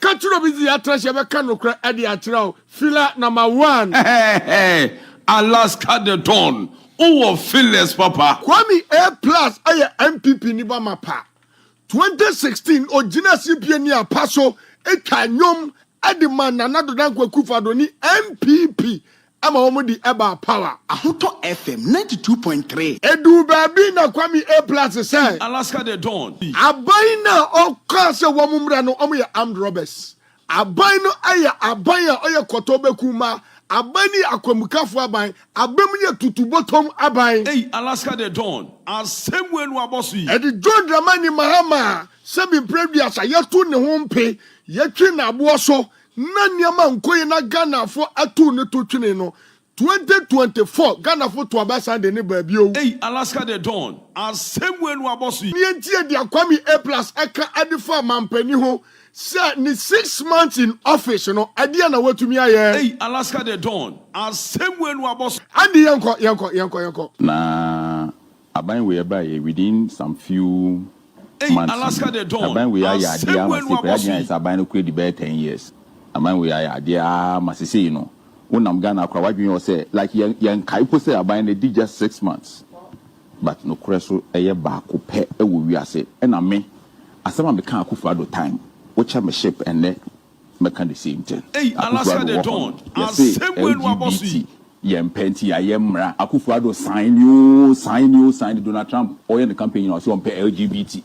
catch you busy at trash, ever can no cry at the atro. Filler number 1. Hey, Alaska the Dawn. Oh, Phyllis, Papa. Kwame Aplus NPP Nibama Pa. 2016, Ojina CPN Paso, Ekanyom, Ediman, another than Akufo Addo MPP. I'm already about power. Ato FM 92.3. Edu baby na Kwame Aplus say. Alaska the Dawn. Abayna o kase wamumra no omo ya armed robbers. Abayno aya abaya oya kotobe kuma. Abani akwamukafo aban. Abemu ye tutubotom aban. Hey, Alaska the Dawn. As same way no abosi. Edi John Dramani Mahama. Sebi previous yetu ne hompe. Yetwe na aboso. Na niama nkoye na Ghana for atu ne to twene no 2024 Ghana for to abasande ne baabi o. Hey, Alaska the Dawn. As same way no abosi. Ni entie dia Kwame Aplus aka adifa mampani ho say ni 6 months in office no adia na watumi aye. Hey, Alaska the Dawn. As same way no abosi. Andi yanko. Na aban we buy within some few months. Alaska the Dawn. Aban we are ya dia masipra is aban no create be 10 years. Aman we are there masisi no wonam Ghana kwa wadwen say like yan kaipo say aban na did just 6 months but no kreso eye baako pe e wo wiase e na me asema me kan Akufo Addo time which am ship and ne me can the same thing. Hey, Alaska the Dawn. As same way no abosi yem penti ayemra Akufo Addo sign Donald Trump oye the campaign no so on LGBT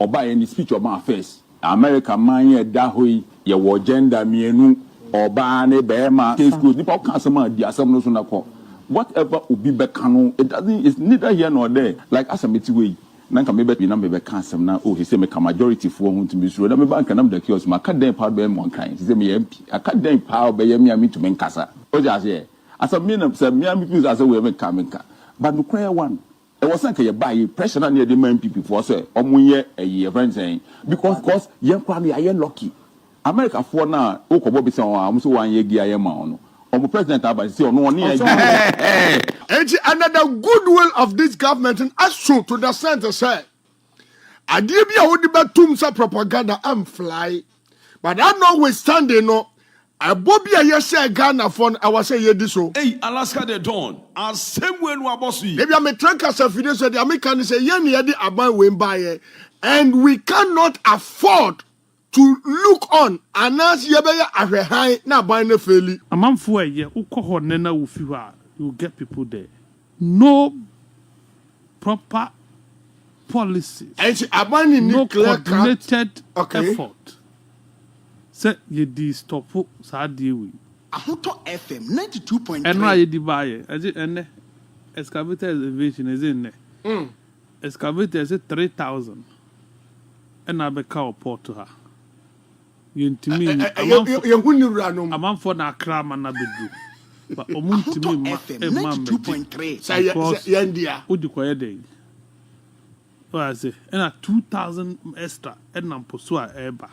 oba any speech of my face America man ye da hoi ye wo gender mienu oba ne bema case good nipa kan sama di asam no so na ko whatever obi be kanu it doesn't it's neither here nor there like asameti way na nka me be na me be kan asam na oh he say me ka majority for hu to be sure na me ba nka na me the kiosk ma ka den power be mo kan say me MP aka den power be ye me ami to me nkasa o ja say asam me na say me ami people say we me ka but no cry one. There was like a buy pressure on the main people for say omunye a friend saying because young Kwame are lucky. America for now, Okobo be saying I'm so 1 year gear no. President Abba say no one near. Another goodwill of this government and also to the center say Adibia would be tumsa propaganda am fly. But that notwithstanding no a Bobia yese Ghana phone I was say yediso. Hey, Alaska the Dawn. As same way no abosi. Maybe I'm a tracker so the American say yen yedi aban we buy and we cannot afford to look on anas yebeya ahwehan na aban na feli. Amanfo eye ukọ ne na wo fi ha you get people there. No proper policies. And aban no clear coordinated effort. Say ye di stop sa die we. Ato FM 92.3. Enra ye di buy ene excavator elevation is in there. Excavator is 3,000. And I be call port to her. You intimi amam for na kra man na bedu. But omuntimi ma FM 92.3. Say yendia. Odi koye den. What I say? And 2,000 extra and nam posua eba.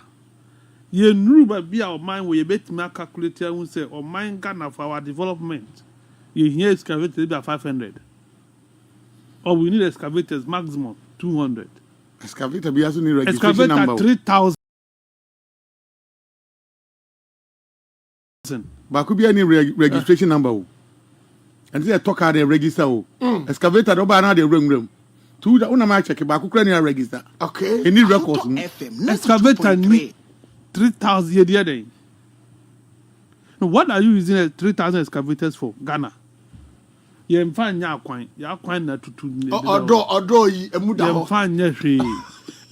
Ye nuru ba bia o mind we bet me calculate who say o mind Ghana for our development. You hear excavator be 500. Or we need excavators maximum 200. Excavator be also need registration number. Excavator 3,000. But could be any registration number. And say talk how they register. Excavator no ba na the room. Two that una ma check ba ku kra ni register. Okay. Any records. Excavator need 3,000 year day. Now, what are you using 3,000 excavators for? Ghana. You find ya coin na to Odo yi emuda ho. You find ya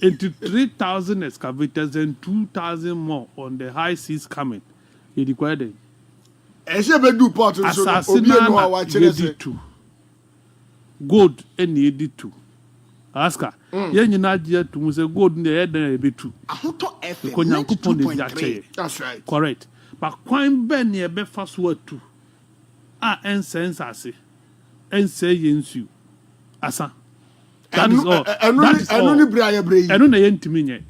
into 3,000 excavators and 2,000 more on the high seas coming. You require them. Ese be do port so obi no wa chere say gold any editu. Aska. Ye nyina je to mu say gold na e dan e betu. Ato FM 92.3. That's right. Correct. But coin ben e be fa so atu. Ensense ase. Ense yensu. Asa. That is all. Enu ni bra ye bre yi. Enu na ye ntimi nye.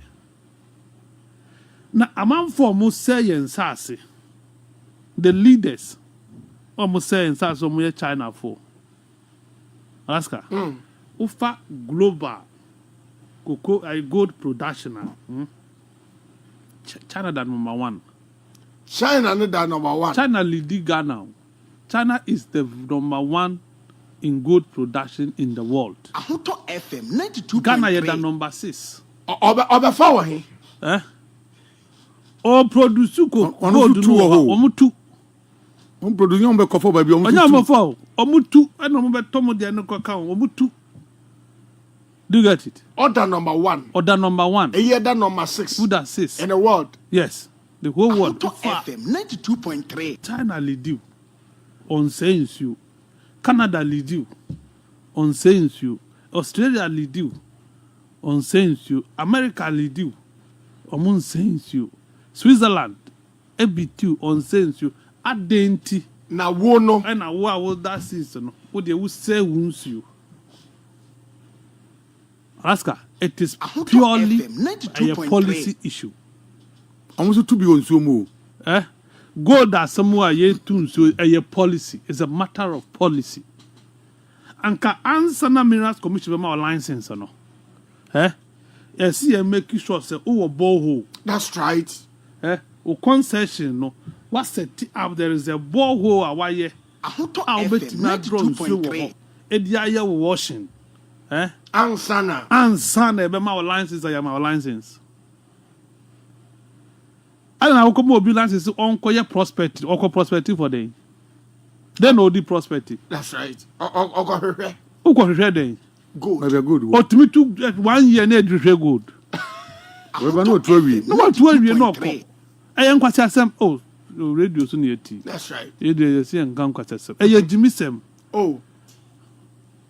Na amanfo mo say yensa ase. The leaders almost say yensa ase mo ye China for. Aska. Ufa global cocoa gold production China that number 1. China no that number 1. China lead Ghana. China is the number 1 in gold production in the world. Ahoto FM 92.3. Ghana is the number 6. Oba fawo he. O produce gold no 2. On produce on be kofo ba bi on Onya mo fo omu 2 and omu be tomo de no kwa omu 2. Do you get it? Order number 1. Order number 1. A year that number 6. Who that 6? In the world. Yes. The whole world. Ahoto FM 92.3. China lead you on saying you. Canada lead you on saying you. Australia lead you on saying you. America lead you on saying you. Switzerland beat you on saying you. Adenti Na wo no. and a war that season. What they will say wounds you. Alaska, it is purely a policy issue. almost to be on so mo. Gold that somewhere ye tune so a policy. It's a matter of policy. And can answer na Minerals Commission be my license or no? Yes, you make sure say oh borehole. That's right. O concession no. What set up there is a borehole away. Ahoto I'll bet FM na drone so 92.3. Edia washing. Ansana. Answer be my license I am our license. I don't know come obi license on your prospective or prospective for them. They know the prospective. That's right. Ogo Who go share them? good. Maybe good. Or to me to 1 year na share good. We ba no twa No what 12 year no come. Ayan kwasi asem oh radio so na eti. That's right. E dey say nkan kwasi asem. Eye jimisem. Oh.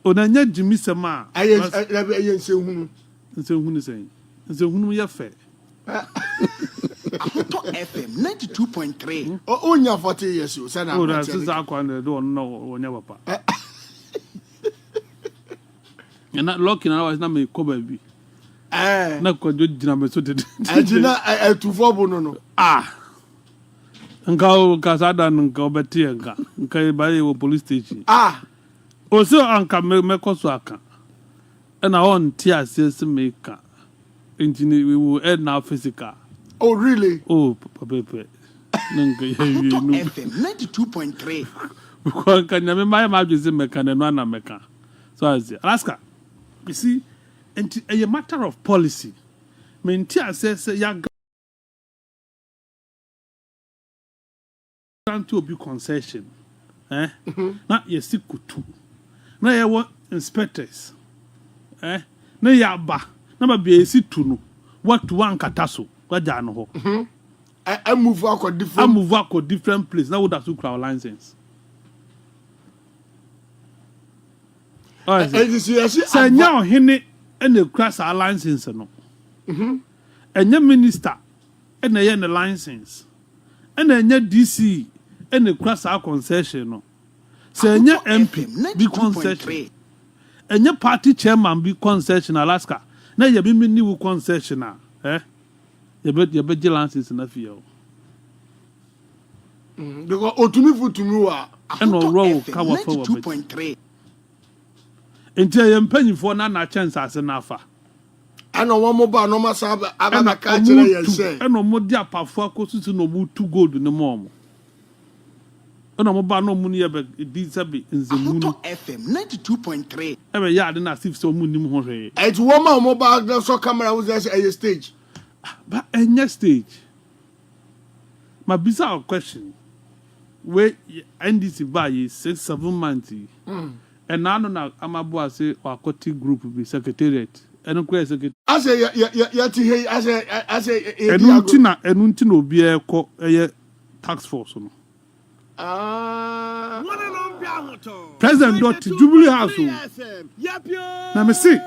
Onanya jimisem a. Aye nsehunu. Nsehunu sen. Nsehunu ye fe. Ahoto FM 92.3. Onya 40 years you say na. Oh that is akwa na do no onya papa. And that lucky na was na me ko ba bi. Na ko jo jina me so dede. Ajina etufo bo no. Nka kasada nka obeti nka ba ye police station. O so anka me ko so aka. And I want tears make we will end now physical. Oh really? Oh papa. Nka Ahoto no. FM 92.3. Because can you remember my just meka na no na meka. So I say Alaska. You see, and a matter of policy. Mentia says ya grant to be concession. Not ye sikutu. Na ye want inspectors. Na ya ba. Na ba be situ no. What one kataso. What jano ho. I move out different. I move out to different place. Now would have to crown license. Say now hene and the cross our license no. And your minister and the license. And then your DC and the cross our concession no. Say your MP be concession. And your party chairman be concession Alaska. Now you be new concession You bet your license in a field. Because otumi to me wa. And no row cover forward. 92.3. Until you're paying for na chance as an alpha. And on one mobile no must have a catcher and say. And no more dear pafua to no move too good in the mom. And no mobile no money ever did sabi in the moon. Ahoto FM 92.3. Every yard and as if so moon. It's one more mobile so camera was there at a stage. But in your stage, my bizarre question where NDC buy is 6-7 months. And now I'm about to say our Koti group will be secretariat. And secretary. I say, I say, and Untino be a tax force. President Dot Jubilee House. Now, me see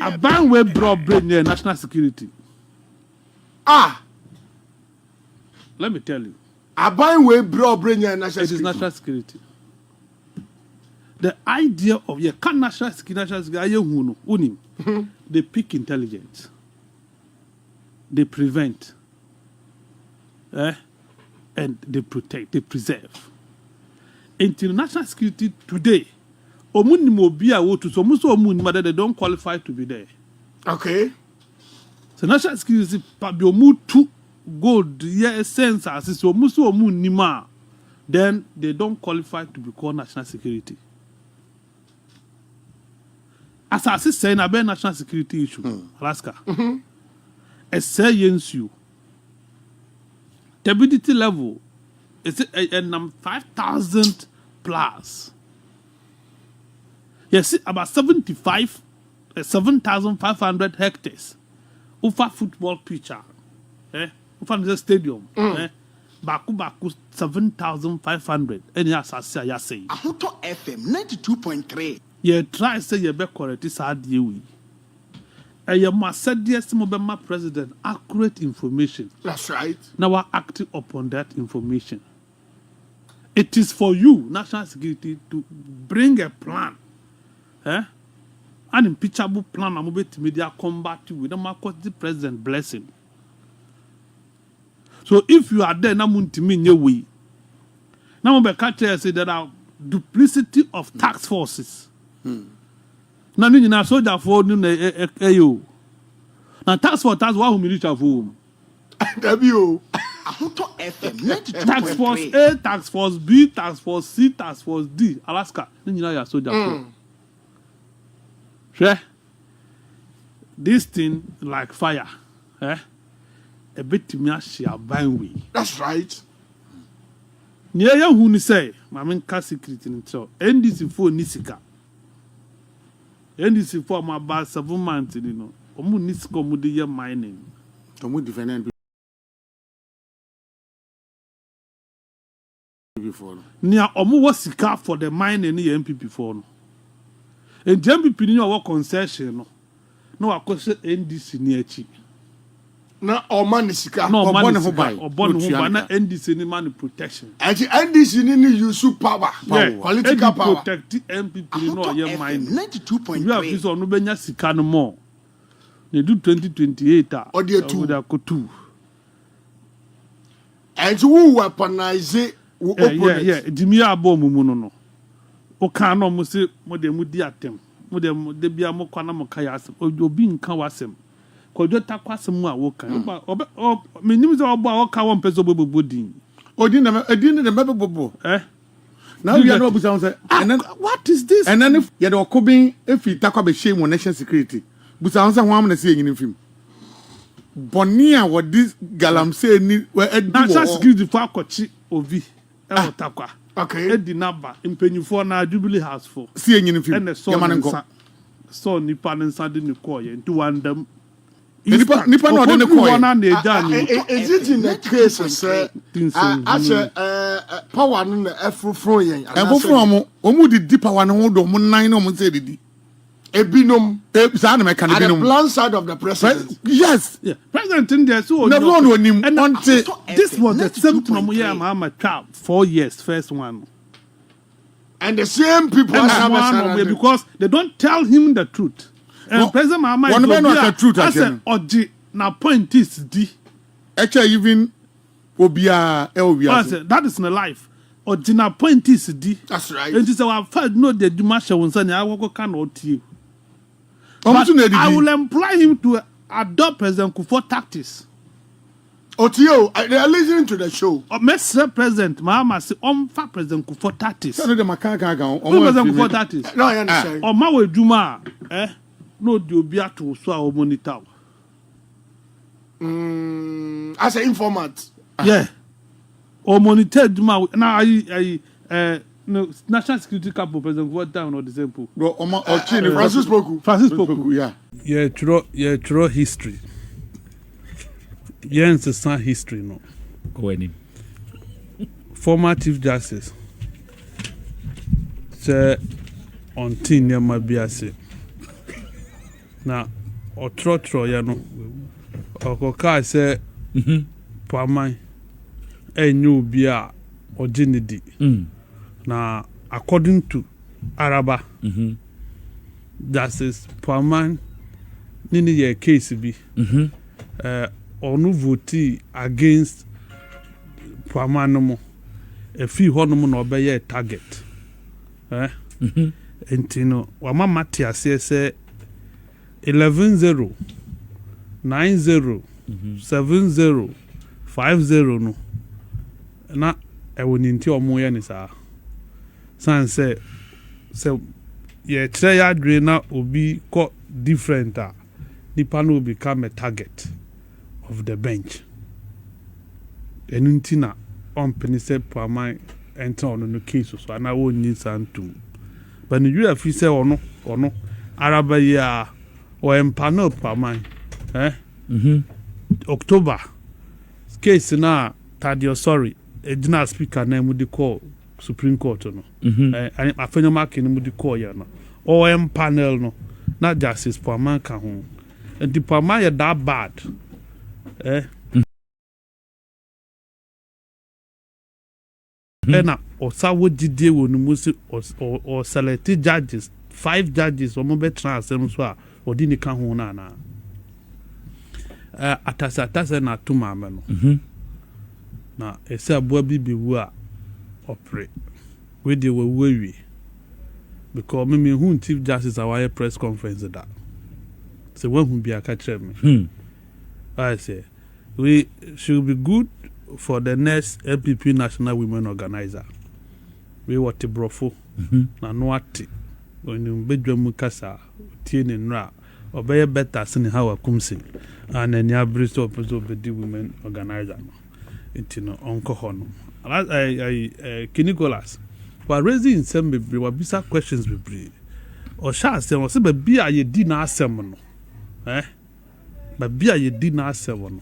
a ban where brought brain near national security. Let me tell you. A ban where brought brain near national security. It is national security. The idea of your national security, they pick intelligence, they prevent, and they protect, they preserve. International security today, they don't qualify to be there. Okay. So national security, gold yeah census so muso mu nima then they don't qualify to be called national security. As I say na be national security issue Alaska. A say you turbidity level is a 5,000 plus. Yes, about 7,500 hectares. Over football pitch, over the stadium, baku 7,500. And yes, I say. Ahuto FM 92.3. You try say you be correct. This hard you. And you must say yes, my president accurate information. That's right. Now we're acting upon that information. It is for you, national security, to bring a plan, an impeachable plan. I'm going to media combat you with the president blessing. So if you are there, now to me your way. Now I'm going to say there are duplicity of tax forces. Now you know soldier for you. Now tax force that's what we reach for home. W. Ahuto FM 92.3. Tax force A, tax force B, tax force C, tax force D. Alaska. You know your soldier for. Sure. This thing like fire. A bit to me share bangwe. That's right. Near you who say, Mamma secret in it. NDC for Nisika. NDC for my bar 7 months, you know. Omu Nisiko Mudia mining. Tomu defend before. Near Omu was sika for the mine in the MPP for no. And MPP in your concession. No, I could say NDC near chi. Na Omanisika. No, Obon money who buy. or born who buy na NDC ni money protection. And NDC need use power. Yeah, Political power. Protect the MPP no Ahuto yeah FM mine. We have 92.3. this on no benya sika no more. They do 2028 Or they two. They go two. And who weaponize it. Yeah. Jimmy Abo mumu no. O kan no mo se mo de mu di atem. Mo de bia mo kwana mo kaya asem. Obi nka wasem. Kojo takwasem mu a wo kan. Me nim se obo a wo ka won peso bobo din. Odin the mebe bobo. Now you are not say. And then what is this? and then if you are coping if you talk about shame on national security. But I say one say in film. Bonia what this galamsey ni national security for akochi ovi. Takwa. Okay. Edi naba impenyufo na Jubilee House for. See in film. And the son so nipa nsa de ne koye nti wandam. Nipa no de ne koye. Is it in the case say power no na efrofro yen. Efrofro omu di deep power no do mo nan no mo say di. Ebinom. Sa na meka At the ebinom. plan side of the president. Yes. Yeah. President in there so Never on him and until this was the same thing Mahama trial 4 years first one. And the same people And are one way because they don't tell him the truth. And President Mahama one man not the truth again. Oji na point is D. Actually even obia that is in life. Oji na point is D. That's right. And this our first no the Dumasha won say I work can not you. But I will employ him to adopt President Akufo tactics. Otio, they are listening to the show. Mr. President Mahama say fa President Akufo tactics. no the makaka President Akufo tactics. No, I understand. O ma we dwuma no de obi ato so a monitor. As an informant. Yeah. Or monitor dwuma na no national security camp President Akufo down or the same pool. Bro otchere Francis Poku. Yeah. Yeah, true history. Yeah, it's a history no. When Former Chief Justice say on tin near my biase. Na otro ya no. Okoka say Pamai enyu bia oginidi. Na according to Araba, Justice Paman nini ye case bi. Onu vote against Paman no mo. E fi ho no mo na obeye target. Entino wama mati ase se 11-0 90 70 50 no na ewo ni nti omo ye ni saa san se ye try ya dre na obi ko different nipa no become a target of the bench enunti na on penise pamai enter on no case so na wo nyi santum but Nigeria fi say ono araba ya o empano pamai October case na tadio sorry ejina speaker na mu di call Supreme Court no ani afenyo mark ni mu di call ya no o panel no na justice pamai ka ho and the pamai that bad ena osawo jide wo no musi or select judges 5 judges o mo be transem so a odi ni ka ho na na atasa na tuma me no na ese aboa bibiwu a opre we dey we because me hu chief justice our press conference that so when hu bi aka kire me I say we should be good for the next NPP National Women Organizer. We were to brofo na no ati when you bedroom kasa tieni nra obey better sini how akumsin and any abristo of the women organizer intino onko hono Nicholas for raising some bebre wa bisa questions bebre o sha asem o se ba bia ye di na asem no ba bia ye di na asem no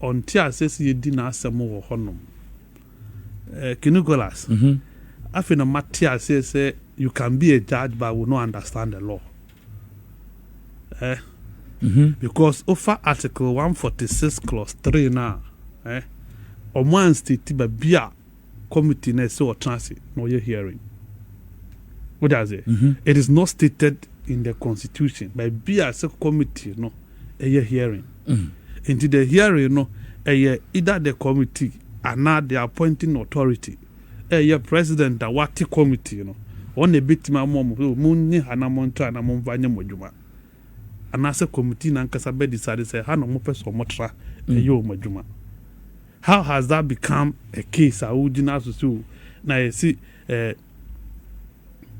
onti asesi ye di na asem wo honom Nicholas afina Matia say you can be a judge but will not understand the law because over article 146 clause 3 now or one state ba bia committee na so transit no your hearing what does it it is not stated in the constitution by bia so committee no a hearing into the hearing no either the committee and not the appointing authority president that what committee you know on a bit my mom munni hanamontra na momvanye modjuma anase committee na nkasa be decide say ha no mo person motra eyo modjuma. How has that become a case awudina so na yesi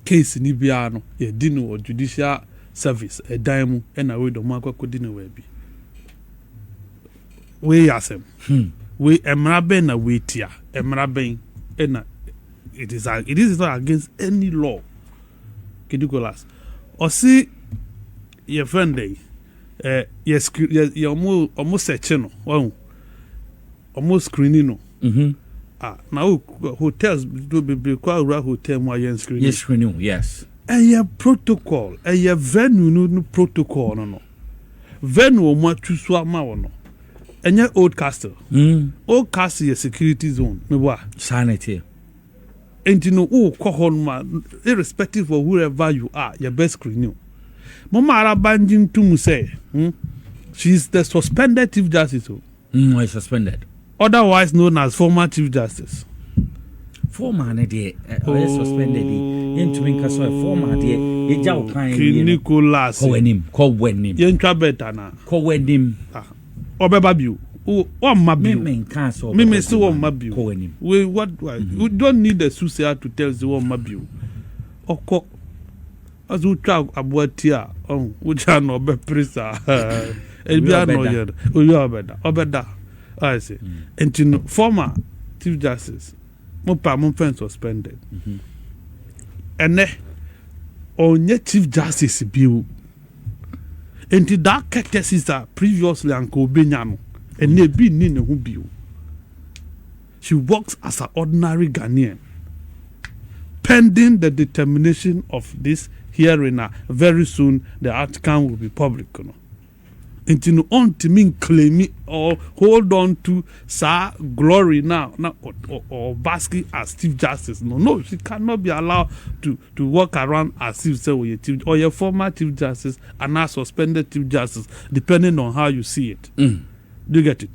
case ni bia no ye di no judicial service daimu na we do makwa di no we bi we yasem we emraben na we tia emraben na it is not against any law. Nicholas or see your friend yes almost searching no almost screening no now hotels do be quite hotel mo yen screening yes screening yes protocol venue no protocol no venue mo tusu ama no enye old castle your security zone me wa sanity and you know irrespective of whoever you are your best screening mama arabanjin to say she's the suspended chief justice suspended otherwise known as former chief justice former na dey suspended into me kaso former dey e jaw kan Nicholas ko wenim yentwa better na ko wenim obeba biu o mabiu me say o mabiu ko wenim we we don't need the susia to tell the o mabiu oko azu twa aboatia which are no be prisa elbia no yer obeda I say and former chief justice mo pen suspended ene onye chief justice biu enti that cases are previously anko benya no ene bi ni ne ho biu she works as an ordinary Ghanaian pending the determination of this hearing very soon the outcome will be public no enti no on to mean claim or hold on to sir glory now or basking as chief justice no she cannot be allowed to walk around as if say we chief or your former chief justice and now suspended chief justice depending on how you see it do you get it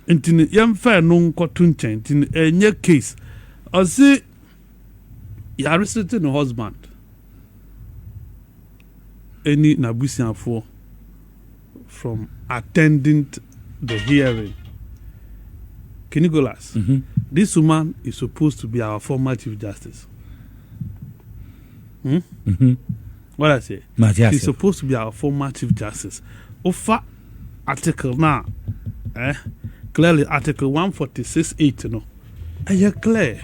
enti yam fa no nkoto nchen enti enye case o see you arrested no husband any nabusianfo from attending the hearing. Nicholas, this woman is supposed to be our former Chief Justice. What I say? She's supposed to be our former Chief Justice. Offer article now, clearly Article 146(8). No, clear.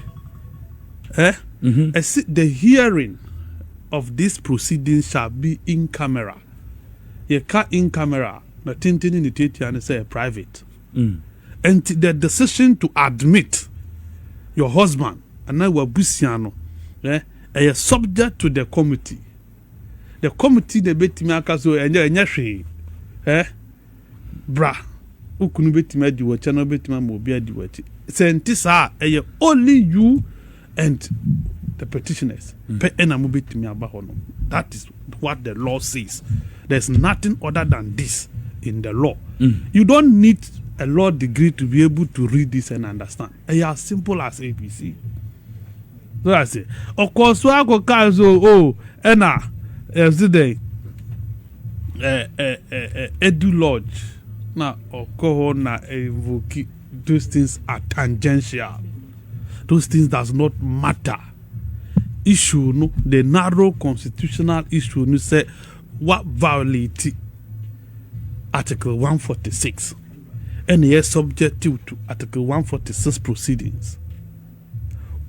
The hearing of this proceeding shall be in camera. You can't in camera. Na tintin in the and say private. And the decision to admit your husband and now we're busiano, is subject to the committee. The committee the beti me akaso enya hwe bra ukunu beti me di wacha no beti me mo bia di wachi sentisa only you and the petitioners pe ena mo beti me aba ho no. That is what the law says. There's nothing other than this in the law. You don't need a law degree to be able to read this and understand. It's as simple as ABC. So I say, of course, I go so yesterday, Edu Lodge, na oko na evoke those things are tangential. Those things does not matter. Issue no, the narrow constitutional issue no say what violate Article 146. And he is subject to Article 146 proceedings.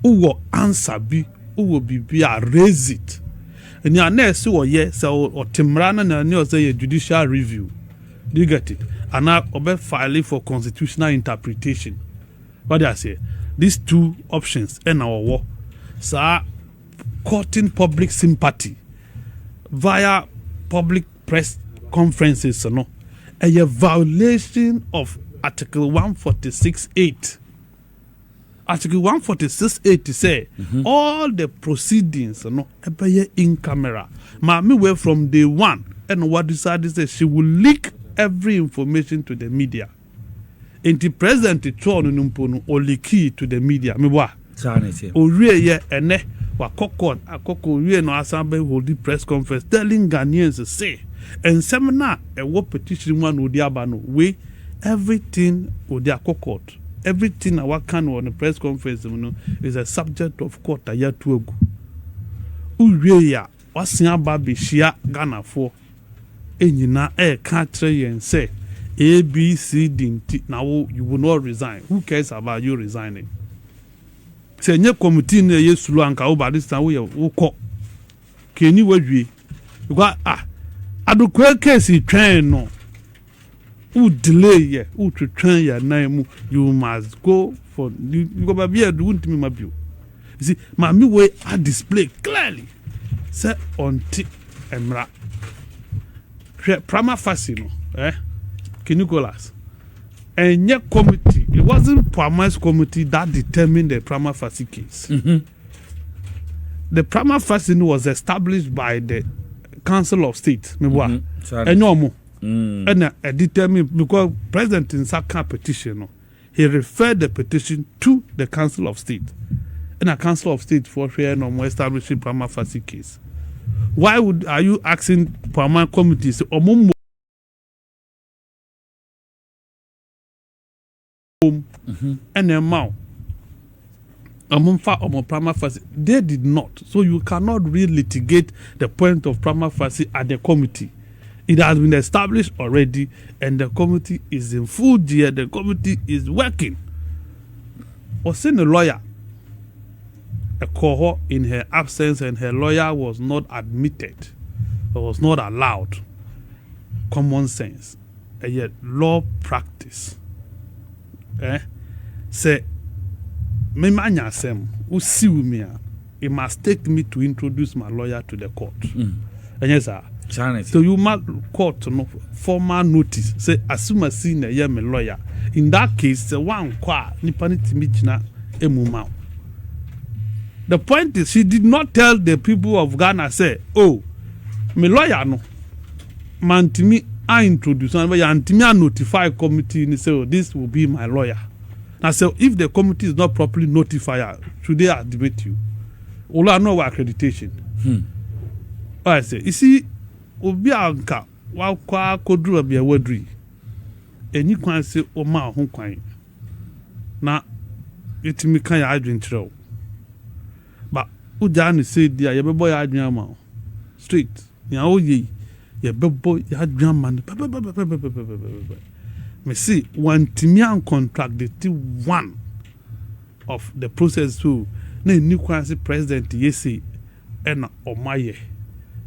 Who will answer be, who will be raise it. And your next or yes, or Timrana and say a judicial review. Do you get it? And now obey filing for constitutional interpretation. What do I say? These two options in our war. So courting public sympathy via public press conferences, no. A violation of Article 146(8). Article 146(8) say all the proceedings no in camera. Mami way from day one and what decided say she will leak every information to the media. And the president Torkonuu or leak to the media. Me wa. Orie ye ene wa akoko we no Asante hold the press conference telling Ghanaians say and seminar a what petition one would no we everything would court. Everything our can on the press conference is a subject of court a year to ago. Uweya wasia baby shia Ghana for enyina can't and say A B C D now you will not resign. Who cares about you resigning? Say nye committee na yesulu anka over this time we ko keni wadwie because adokwe case train no who delay ye who to train ya name you must go for you go be do won't me mabio. You see mami way I display clearly say onti emra prima facie no Nicholas and yet committee it wasn't Pama's committee that determined the prima facie case. The prima facie was established by the Council of State. And no more. And determined because President in Saka petition, he referred the petition to the Council of State. And a Council of State for fair no more establishing prima facie case. Why are you asking Pama committees or and amount prima facie? They did not. So you cannot re-litigate the point of prima facie at the committee. It has been established already and the committee is in full gear. The committee is working. Was seen a lawyer, a cohort in her absence, and her lawyer was not admitted or was not allowed. Common sense. And yet law practice. Say me manya sem usi me it must take me to introduce my lawyer to the court. And yes sir. So you must court no formal notice say assume senior ye me lawyer. In that case the one kwa nipa ni timi gina emuma. The point is she did not tell the people of Ghana say oh me lawyer no man timi I introduce and I notify committee and say oh, this will be my lawyer. Now so if the committee is not properly notified, should they admit you? All I know accreditation. I say, you see, Obi Anka wa kwa kodru abia wadri eni kwan se o ma ho kwan na yetimi kan ya adwen kyerɛw ba uja ne se dia ye bebo ya adwen ama straight ya oye ye bebo ya adwen ama me see one timian contract the one of the process so na eni kwan se president yesi ena omaye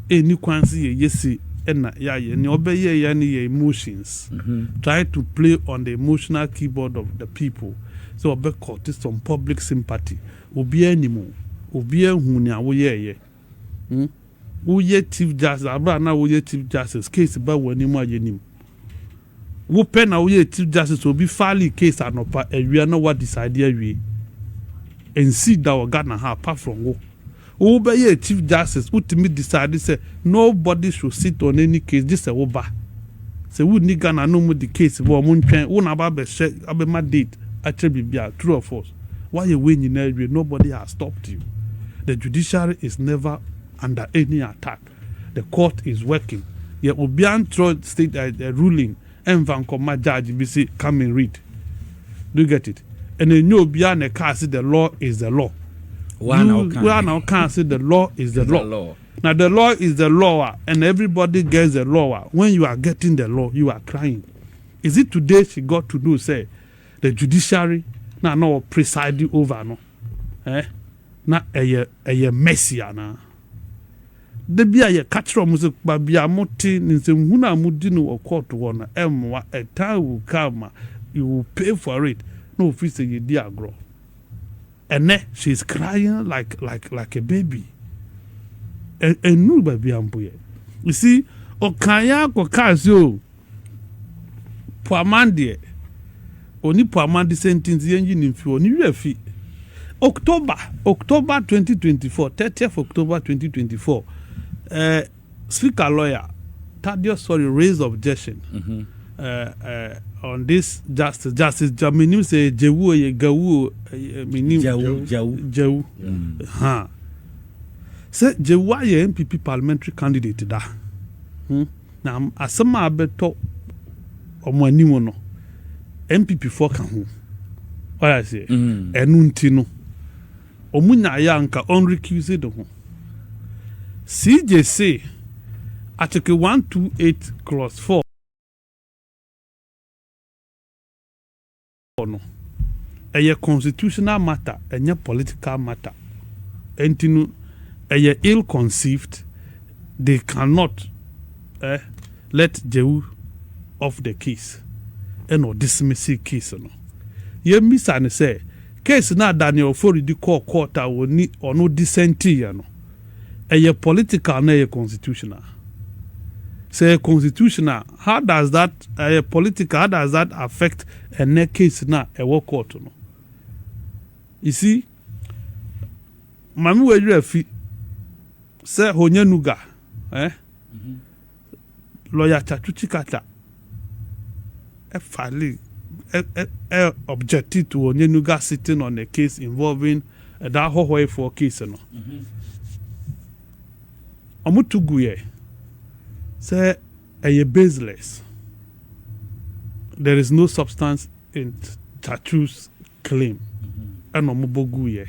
eni kwan se yesi ena ya ye ni obeye ya ni emotions try to play on the emotional keyboard of the people so obe court some public sympathy obi animu obi ehun ni awo ye wo ye chief justice abra na wo ye chief justice case ba wani mu ayenim wo pe na wo ye chief justice obi file case anopa awia na what decide awie and see that we got na ha apart from wo be ye chief justice ultimate decide say nobody should sit on any case this wo ba say wo ni Ghana no mu the case wo mo ntwen wo na ba be share abema date actually be true or false why you win in area nobody has stopped you. The judiciary is never under any attack. The court is working. You will be through state ruling and van come judge be say come and read. Do you get it? And then you be an can say the law is the law. One now can't say the law is the law. Now the law is the law and everybody gets the law. When you are getting the law, you are crying. Is it today she got to do say the judiciary na no preside over no na eye messy ana de bia ye catch rom so ba bia moti nsem hu na mudi no court wo na emwa a time will come you will pay for it no office ye di agro ene she's crying like a baby and no ba bia mpoye you see okanya ko kazi o poamande oni poamande sentence yenji nimfi oni wefi October 2024 30th October 2024 speaker lawyer Thaddeus Sorry raised objection on this justice Jamini say jewu ye gawu minim jewu ha say jewu ye MPP parliamentary candidate da na asema abeto omo animo no MPP for kan ho oya say enu nti no omunya ya nka unrecused ho CJC article 128 clause 4 no a constitutional matter and political matter entinu ill conceived they cannot let Jew off the case and or dismiss the case no ye misa ne say case na Daniel Ofori di court woni ono dissenti ya no a political na a constitutional say constitutional how does that political how does that affect a case na a court no you see mami we afi say honyanuga lawyer Chatuchi Kata file objected to Onyenuga sitting on a case involving that Hohoi for case no. Omutuguye say a baseless. There is no substance in Chatu's claim. And Omuboguye.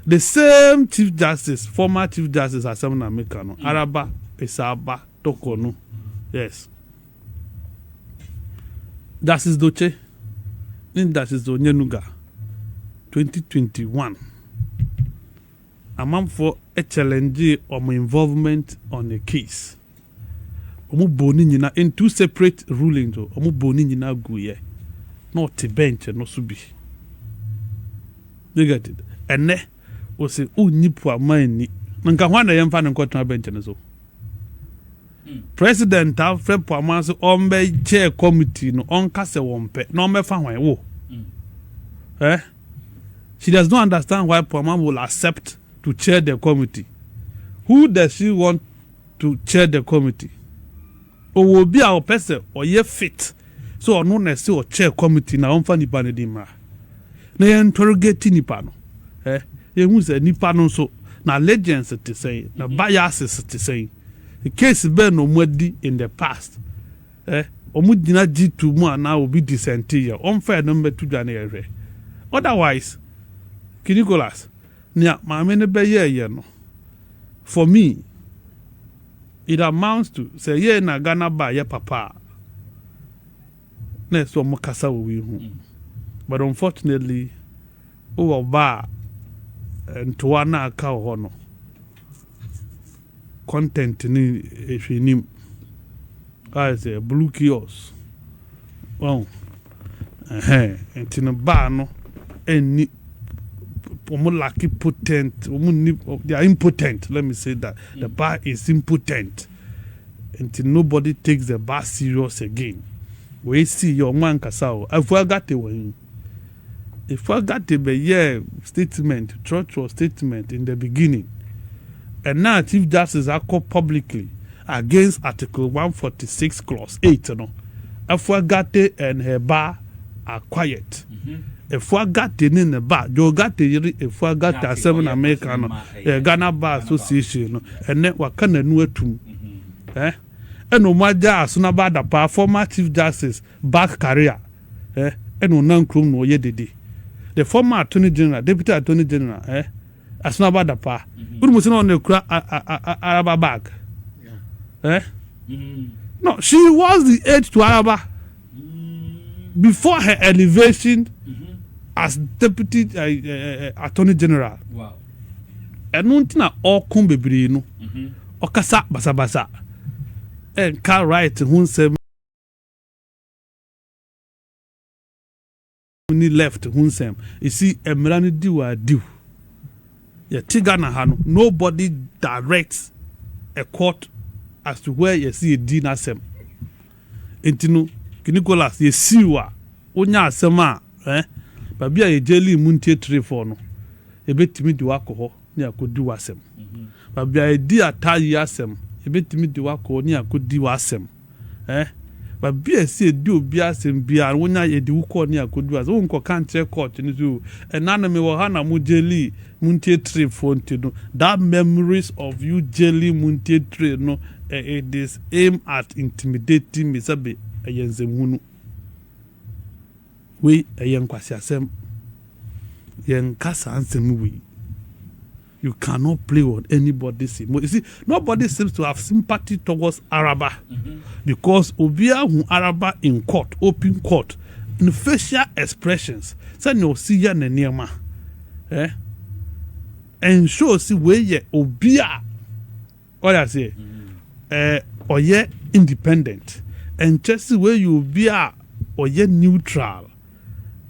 The same Chief Justice, former Chief Justice Asante Bediatuo, Araba Esaba Torkonuu. Yes. That is Doche. That is Onyenuga. 2021. A man for a challenge or my involvement on a case. Omu boni nyina in two separate rulings. Omu boni nyina guye. Not a bench no subi. You get it? And ne o se o nipu amani. Nka hwana yemfa ne kwatna bench ne so. President have Fred Poamanso ombe chair committee no on kase wompe no me fa hwan wo she does not understand why Poaman will accept to chair the committee. Who does she want to chair the committee? O will be our person or ye fit so no na say o chair committee na on fa nipa ne dimra na ye interrogate nipa no ye hu se nipa no so na legends te say na biases te say the case been no mwedi in the past omu dina G2 mu ana obi dissenti ya unfair number 2 dwane ehwe otherwise Nicholas nia maame ne be ye no for me it amounts to say ye na Ghana ba ye papa na so mo kasa we hu but unfortunately o ba ntoa na aka ho no content ni ehwenim I say blue kiosk oh entino ba no eni omo lucky potent omo they are impotent, let me say that the bar is impotent until nobody takes the bar serious again. We see your man kasao if I got the if I got the statement church statement in the beginning and now Chief Justice are called publicly against Article 146 Clause 8 no if I got it and her bar are quiet. If I got the in the bar, you got the if I got the 7 American Ghana Bar Association, and then what can do to and no matter as soon about the former Chief Justice back career, and no non crum no ye did. The former Attorney General, Deputy Attorney General, as soon about the pa, who was on the Araba bag. No, she was the aide to Araba before her elevation. As Deputy Attorney General. Wow. And nuntina all come bebre no. Okasa basabasa. And car right hunsem ni left hunsem. You see emrani diwa diw. Ya tigana hano. Nobody directs a court as to where you see a din asem. Intino Nicholas ye siwa onya asema babi a ejeli muntie 3-4 no ebetimi di wakoho ni akodi wasem babi a edi atayi asem ebetimi di wakoho ni akodi wasem babi a si edi obi asem bia wonya edi wuko ni akodi wasem wonko kantre court ni so enana me wo ha na mu jeli muntie 3-4 ntino that memories of you jeli muntie 3 no it is aimed at intimidating me sabe ayenzemhunu we yen kwasi asem yen kasa ansem we you cannot play with anybody. You see, nobody seems to have sympathy towards Araba because obia who Araba in court, open court, in facial expressions, say no see ya na niema, and show see where ye obia, what I say, or ye independent, and just where you obia or ye neutral.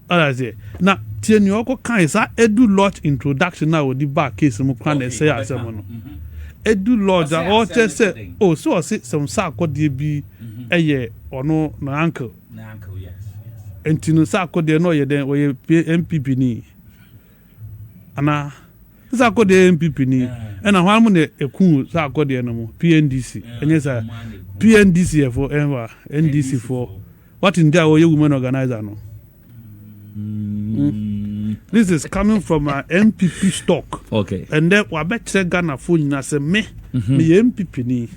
I say now tieni oko kan isa edu lodge introduction na odi back case mu kwan na say asem no edu lodge a o che say oh so say some sa akode bi eye ono na uncle yes entinu sa akode no ye den we NPP ni ana sa akode NPP ni na hwan mu na ekun sa akode no mu PNDC enye sa PNDC for ever NDC for what in there we women organizer no. This is coming from an MPP stock. Okay. And then we bet Ghana phone na say me MPP ni.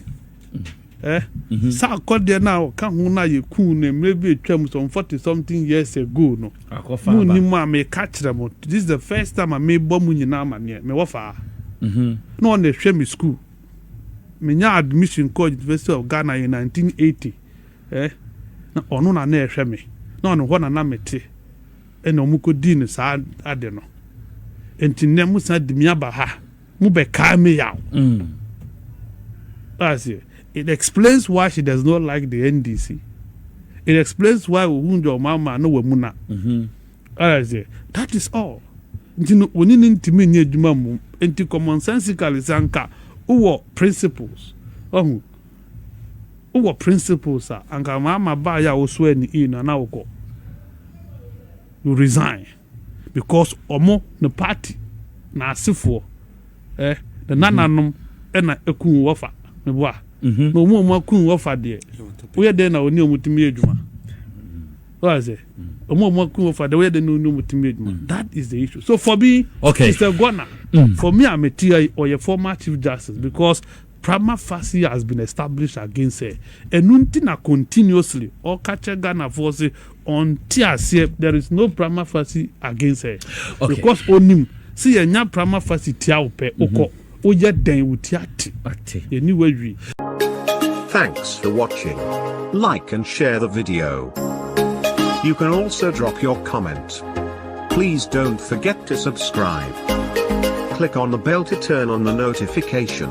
Sa akọ there now ka hu na ye ku na maybe twam some 40 something years ago no. Mu ni ma me catch them. This is the first time I me bom nyina ma me wo fa. No on the hwe school. Me nya admission college University of Ghana in 1980. Na ono na na hwe me. Na ono ho na mete. Eno muko din sa ade no enti ne musa dimia ba ha mu be ka me yaw it explains why she does not like the NDC. It explains why Unjo Mama no wemuna. That is all. Enti oni ntimi nye adwuma mu enti commonsensically sanka uwo principles uwo principles anka mama ba ya oso ani ina na woko you resign because omo the party na asifo the nananom na ekun wofa me boa no mo kun wofa de we de na oni omutimi adwuma what is omo kun wofa de we de no omutimi adwuma. That is the issue. So for me, Mr. Gwana, for me I'm a TI or a former Chief Justice because prima facie has been established against her. Enuntina continuously or catch Ghana force on TRC. There is no prima facie against her. Okay. Because onim see a prima facie tiaope oko oye den utiati. Anyway. Thanks for watching. Like and share the video. You can also drop your comment. Please don't forget to subscribe. Click on the bell to turn on the notification.